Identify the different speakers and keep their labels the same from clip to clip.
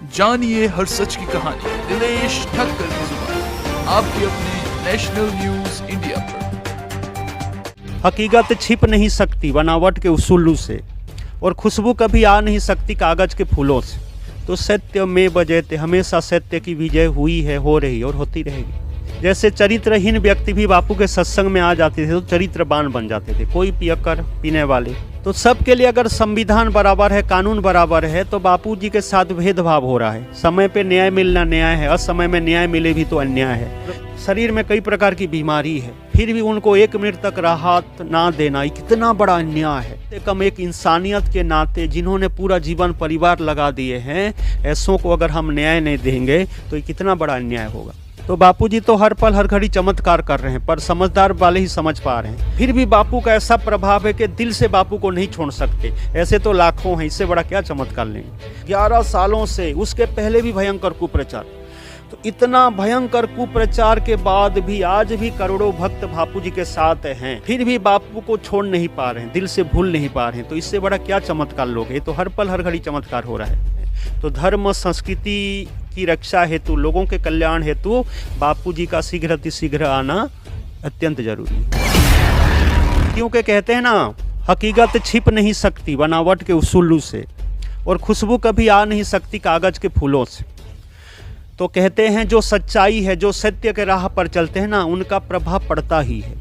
Speaker 1: जानिए हर सच की कहानी दिनेश ठक्कर की जुबान आपके अपने नेशनल न्यूज इंडिया पर।
Speaker 2: हकीकत छिप नहीं सकती बनावट के उसूलों से, और खुशबू कभी आ नहीं सकती कागज के फूलों से। तो सत्य में बजते हमेशा सत्य की विजय हुई है, हो रही और होती रहेगी। जैसे चरित्रहीन व्यक्ति भी बापू के सत्संग में आ जाते थे तो चरित्रवान बन जाते थे। कोई पियक्कर पीने वाले, तो सबके लिए अगर संविधान बराबर है, कानून बराबर है, तो बापू जी के साथ भेदभाव हो रहा है। समय पे न्याय मिलना न्याय है, असमय में न्याय मिले भी तो अन्याय है। शरीर में कई प्रकार की बीमारी है, फिर भी उनको 1 मिनट तक राहत ना देना कितना बड़ा अन्याय है। कम एक इंसानियत के नाते जिन्होंने पूरा जीवन परिवार लगा दिए हैं, ऐसों को अगर हम न्याय नहीं देंगे तो ये कितना बड़ा अन्याय होगा। तो बापूजी तो हर पल हर घड़ी चमत्कार कर रहे हैं, पर समझदार वाले ही समझ पा रहे हैं। फिर भी बापू का ऐसा प्रभाव है कि दिल से बापू को नहीं छोड़ सकते। ऐसे तो लाखों हैं, इससे बड़ा क्या चमत्कार लेंगे। 11 सालों से, उसके पहले भी भयंकर कुप्रचार, तो इतना भयंकर कुप्रचार के बाद भी आज भी करोड़ों भक्त बापू जी के साथ हैं, फिर भी बापू को छोड़ नहीं पा रहे हैं, दिल से भूल नहीं पा रहे हैं। तो इससे बड़ा क्या चमत्कार लोग हैं। तो हर पल हर घड़ी चमत्कार हो रहा है। तो धर्म संस्कृति की रक्षा हेतु, लोगों के कल्याण हेतु बापू जी का शीघ्र अतिशीघ्र आना अत्यंत जरूरी है। क्योंकि कहते हैं ना, हकीकत छिप नहीं सकती बनावट के उसूलों से, और खुशबू कभी आ नहीं सकती कागज के फूलों से। तो कहते हैं जो सच्चाई है, जो सत्य के राह पर चलते हैं ना, उनका प्रभाव पड़ता ही है।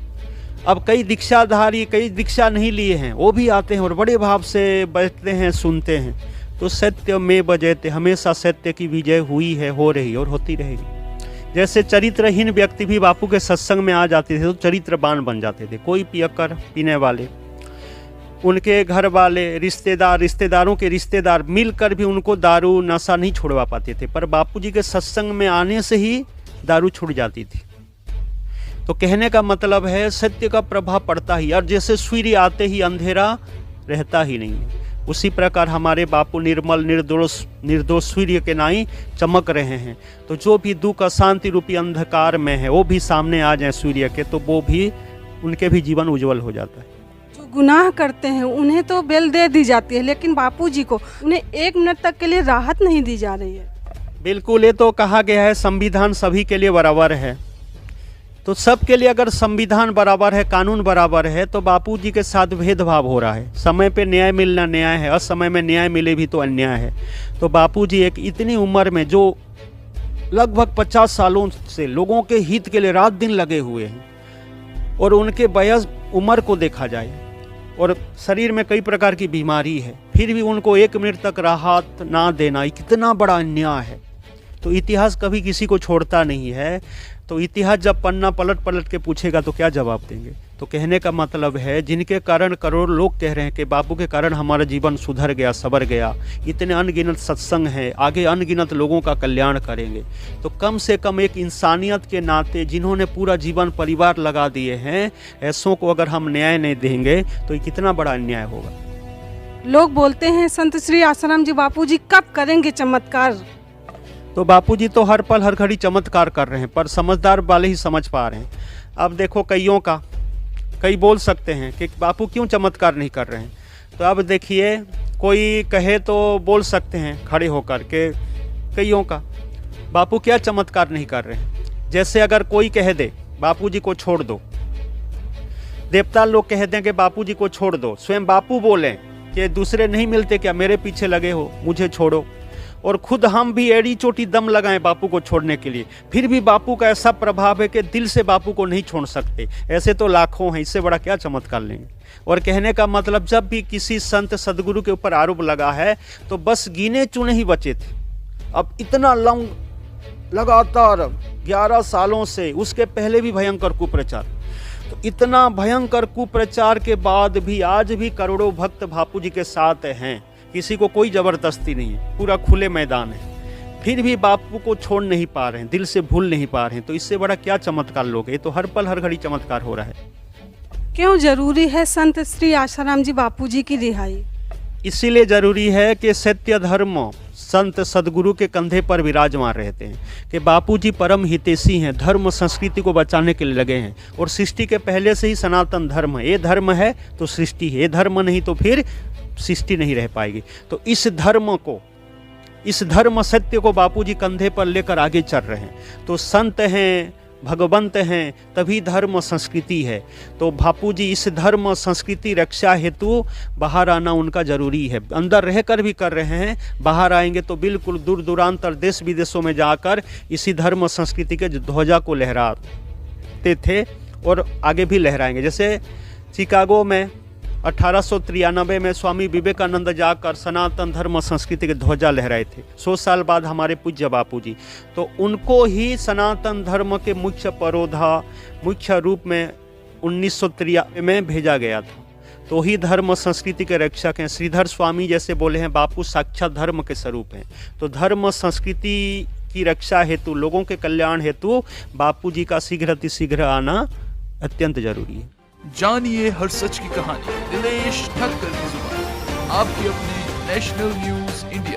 Speaker 2: अब कई दीक्षाधारी, कई दीक्षा नहीं लिए हैं, वो भी आते हैं और बड़े भाव से बैठते हैं, सुनते हैं। तो सत्य में बजते हमेशा सत्य की विजय हुई है, हो रही और होती रहेगी। जैसे चरित्रहीन व्यक्ति भी बापू के सत्संग में आ जाते थे तो चरित्रवान बन जाते थे। कोई पियक्कर पीने वाले, उनके घर वाले, रिश्तेदार, रिश्तेदारों के रिश्तेदार मिलकर भी उनको दारू नशा नहीं छुड़वा पाते थे, पर बापूजी के सत्संग में आने से ही दारू छूट जाती थी। तो कहने का मतलब है सत्य का प्रभाव पड़ता ही, और जैसे सूर्य आते ही अंधेरा रहता ही नहीं है, उसी प्रकार हमारे बापू निर्मल निर्दोष सूर्य के नाई चमक रहे हैं। तो जो भी दुख अशांति रूपी अंधकार में है, वो भी सामने आ जाए सूर्य के, तो वो भी, उनके भी जीवन उज्जवल हो जाता है।
Speaker 3: जो गुनाह करते हैं उन्हें तो बेल दे दी जाती है, लेकिन बापूजी को उन्हें 1 मिनट तक के लिए राहत नहीं दी जा रही है।
Speaker 2: बिल्कुल, ये तो कहा गया है संविधान सभी के लिए बराबर है। तो सबके लिए अगर संविधान बराबर है, कानून बराबर है, तो बापूजी के साथ भेदभाव हो रहा है। समय पे न्याय मिलना न्याय है, असमय में न्याय मिले भी तो अन्याय है। तो बापूजी एक इतनी उम्र में, जो लगभग 50 सालों से लोगों के हित के लिए रात दिन लगे हुए हैं, और उनके वयस उम्र को देखा जाए और शरीर में कई प्रकार की बीमारी है, फिर भी उनको 1 मिनट तक राहत ना देना कितना बड़ा अन्याय है। तो इतिहास कभी किसी को छोड़ता नहीं है। तो इतिहास जब पन्ना पलट पलट के पूछेगा तो क्या जवाब देंगे। तो कहने का मतलब है, जिनके कारण करोड़ लोग कह रहे हैं कि बापू के कारण हमारा जीवन सुधर गया, सवर गया, इतने अनगिनत सत्संग हैं, आगे अनगिनत लोगों का कल्याण करेंगे। तो कम से कम एक इंसानियत के नाते जिन्होंने पूरा जीवन परिवार लगा दिए हैं, ऐसों को अगर हम न्याय नहीं देंगे तो ये कितना बड़ा अन्याय होगा।
Speaker 3: लोग बोलते हैं संत श्री आसाराम जी बापूजी कब करेंगे चमत्कार।
Speaker 2: तो बापूजी तो हर पल हर घड़ी चमत्कार कर रहे हैं, पर समझदार वाले ही समझ पा रहे हैं। अब देखो, कई बोल सकते हैं कि बापू क्यों चमत्कार नहीं कर रहे हैं। तो अब देखिए, कोई कहे तो बोल सकते हैं खड़े होकर के, कईयों का बापू क्या चमत्कार नहीं कर रहे हैं। जैसे अगर कोई कह दे बापूजी को छोड़ दो, देवता लोग कह दें कि बापूजी को छोड़ दो, स्वयं बापू बोलें कि दूसरे नहीं मिलते क्या, मेरे पीछे लगे हो, मुझे छोड़ो, और खुद हम भी एड़ी चोटी दम लगाएं बापू को छोड़ने के लिए, फिर भी बापू का ऐसा प्रभाव है कि दिल से बापू को नहीं छोड़ सकते। ऐसे तो लाखों हैं, इससे बड़ा क्या चमत्कार लेंगे। और कहने का मतलब, जब भी किसी संत सदगुरु के ऊपर आरोप लगा है तो बस गिने चुने ही बचे थे। अब इतना लगातार 11 सालों से, उसके पहले भी भयंकर कुप्रचार, तो इतना भयंकर कुप्रचार के बाद भी आज भी करोड़ों भक्त बापू जी के साथ हैं। किसी को कोई जबरदस्ती नहीं है, पूरा खुले मैदान है, फिर भी बापू को छोड़ नहीं पा रहे हैं, दिल से भूल नहीं पा रहे हैं। तो इससे बड़ा क्या चमत्कार लोग हैं। तो हर पल हर घड़ी चमत्कार हो रहा है।
Speaker 3: क्यों जरूरी है संत श्री आसाराम जी बापूजी की रिहाई।
Speaker 2: इसीलिए जरूरी है कि सत्य धर्म संत सदगुरु के कंधे पर विराजमान रहते हैं, कि बापूजी परम हितैषी हैं, धर्म संस्कृति को बचाने के लिए लगे हैं। और सृष्टि के पहले से ही सनातन धर्म है। ये धर्म है तो सृष्टि है, ये धर्म नहीं तो फिर सृष्टि नहीं रह पाएगी। तो इस धर्म को इस धर्म सत्य को बापूजी कंधे पर लेकर आगे चल रहे हैं। तो संत हैं, भगवंत हैं, तभी धर्म संस्कृति है। तो बापूजी इस धर्म संस्कृति रक्षा हेतु बाहर आना उनका जरूरी है। अंदर रहकर भी कर रहे हैं, बाहर आएंगे तो बिल्कुल दूर दूरांतर देश विदेशों में जाकर इसी धर्म संस्कृति के ध्वजा को लहराते थे और आगे भी लहराएंगे। जैसे शिकागो में 1893 में स्वामी विवेकानंद जाकर सनातन धर्म संस्कृति के ध्वजा लहराए थे। 100 साल बाद हमारे पूज्य बापूजी, तो उनको ही सनातन धर्म के मुख्य रूप में 1993 में भेजा गया था। तो ही धर्म संस्कृति के रक्षक हैं। श्रीधर स्वामी जैसे बोले हैं, बापू साक्षात धर्म के स्वरूप हैं। तो धर्म संस्कृति की रक्षा हेतु, लोगों के कल्याण हेतु बापूजी का शीघ्र अतिशीघ्र आना अत्यंत जरूरी है।
Speaker 1: जानिए हर सच की कहानी दिनेश ठक्कर की जुबान, आपके अपने नेशनल न्यूज इंडिया।